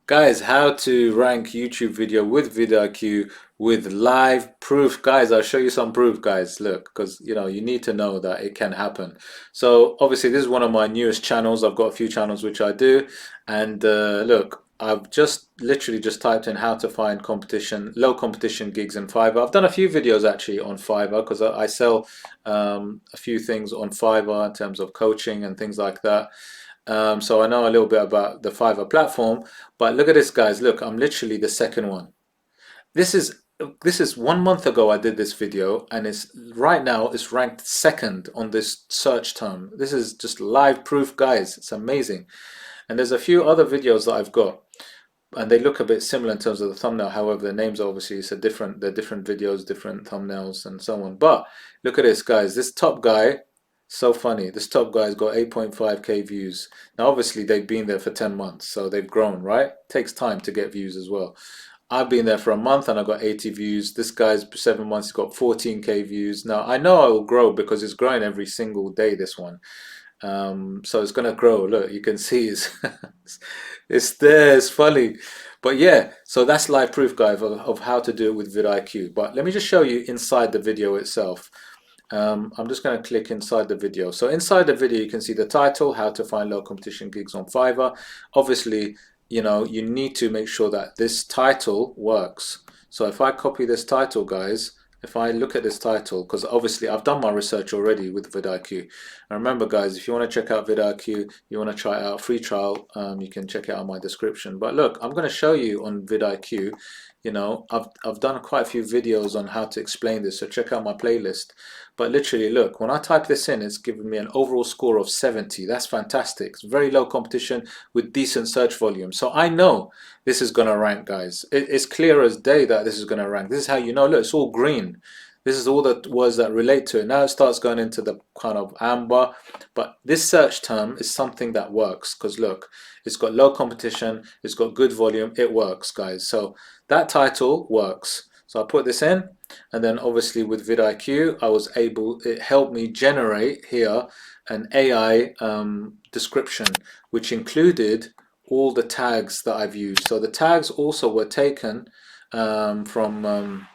Guys, how to rank YouTube video with Vidiq with live proof. Guys, I'll show you some proof, guys. Look, because you need to know that it can happen. So obviously this is one of my newest channels. I've got a few channels which I do. And look, I've just literally just typed in how to find low competition gigs in Fiverr. I've done a few videos actually on Fiverr because I sell a few things on Fiverr in terms of coaching and things like that. So I know a little bit about the Fiverr platform, but look at this, guys. Look, I'm literally the second one. This is this is 1 month ago I did this video, and it's right now it's ranked second on this search term. This is just live proof, guys. It's amazing. And there's a few other videos that I've got, and they look a bit similar in terms of the thumbnail. However, the names obviously it's they're different videos, different thumbnails, and so on. But look at this, guys. This top guy. So funny. This top guy's got 8.5k views. Now, obviously, they've been there for 10 months, so they've grown, right? Takes time to get views as well. I've been there for a month and I got 80 views. This guy's 7 months, he's got 14k views. Now, I know I will grow because it's growing every single day, this one. So it's gonna grow. Look, you can see it's there. It's funny, but yeah. So that's live proof, guys, of how to do it with Vidiq. But let me just show you inside the video itself. I'm just going to click inside the video. So inside the video, you can see the title, how to find low competition gigs on Fiverr. Obviously, you need to make sure that this title works. So if I copy this title, guys, if I look at this title, because obviously I've done my research already with Vidiq. And remember, guys, if you want to check out Vidiq, you want to try out free trial, you can check it out in my description. But look, I'm going to show you on Vidiq. I've done quite a few videos on how to explain this, so check out my playlist. But literally, look, when I type this in, it's giving me an overall score of 70. That's fantastic. It's very low competition with decent search volume. So I know this is going to rank, guys. It's clear as day that this is going to rank. This is how you know. Look, it's all green. This is all the words that relate to it. Now it starts going into the kind of amber. But this search term is something that works because look, it's got low competition, it's got good volume, it works, guys. So that title works. So I put this in, and then obviously with Vidiq, it helped me generate here an AI description, which included all the tags that I've used. So the tags also were taken from the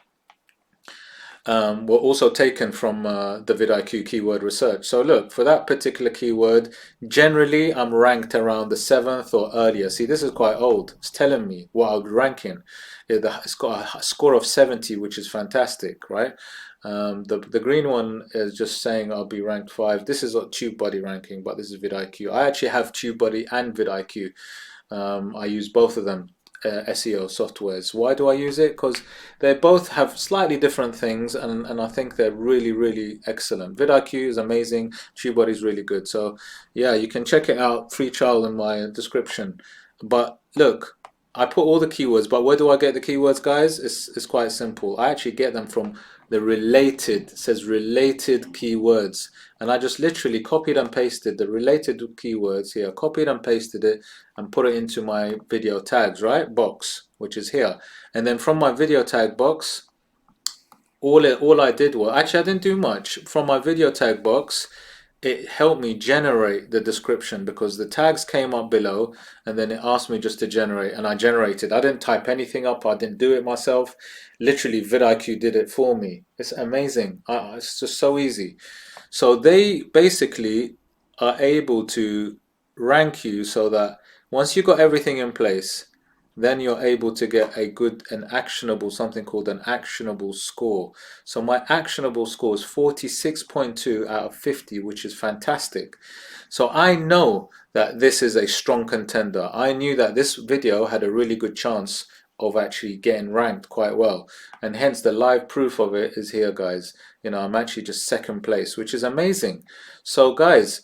Vidiq keyword research. So look, for that particular keyword, generally I'm ranked around the 7th or earlier. See, this is quite old. It's telling me what I would rank in. It's got a score of 70, which is fantastic, right? The green one is just saying I'll be ranked 5. This is a TubeBuddy ranking, but this is Vidiq. I actually have TubeBuddy and Vidiq. I use both of them. SEO softwares. Why do I use it? Because they both have slightly different things, and I think they're really excellent. Vidiq is amazing, TubeBuddy is really good. So yeah, you can check it out, free trial in my description. But look, I put all the keywords, but where do I get the keywords, guys? It's quite simple. I actually get them from the related, it says related keywords, and I just literally copied and pasted the related keywords here, copied and pasted it and put it into my video tags, right, box, which is here. And then from my video tag box, all I did was, actually I didn't do much. From my video tag box, it helped me generate the description because the tags came up below, and then it asked me just to generate, and I generated. I didn't type anything up, I didn't do it myself. Literally Vidiq did it for me. It's amazing. It's just so easy. So they basically are able to rank you so that once you've got everything in place, then you're able to get an actionable, something called an actionable score. So my actionable score is 46.2 out of 50, which is fantastic. So I know that this is a strong contender. I knew that this video had a really good chance of actually getting ranked quite well, and hence the live proof of it is here, guys. I'm actually just second place, which is amazing. So guys,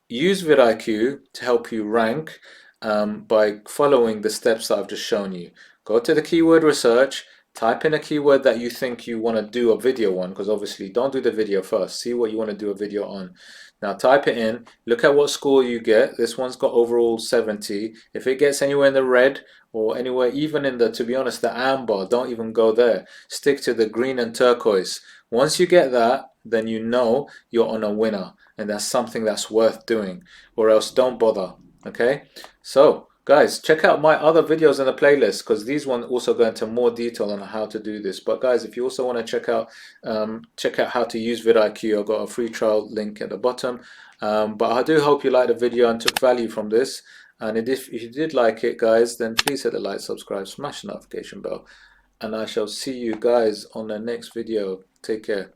use Vidiq to help you rank by following the steps that I've just shown you. Go to the keyword research, type in a keyword that you think you want to do a video on, because obviously don't do the video first, see what you want to do a video on. Now type it in, look at what score you get. This one's got overall 70. If it gets anywhere in the red or anywhere even in the, to be honest, the amber, don't even go there. Stick to the green and turquoise. Once you get that, then you know you're on a winner, and that's something that's worth doing, or else don't bother. Okay, so Guys, check out my other videos in the playlist because these ones also go into more detail on how to do this. But guys, if you also want to check out how to use vidIQ, I've got a free trial link at the bottom. But I do hope you liked the video and took value from this. And if you did like it, guys, then please hit the like, subscribe, smash the notification bell, and I shall see you guys on the next video. Take care.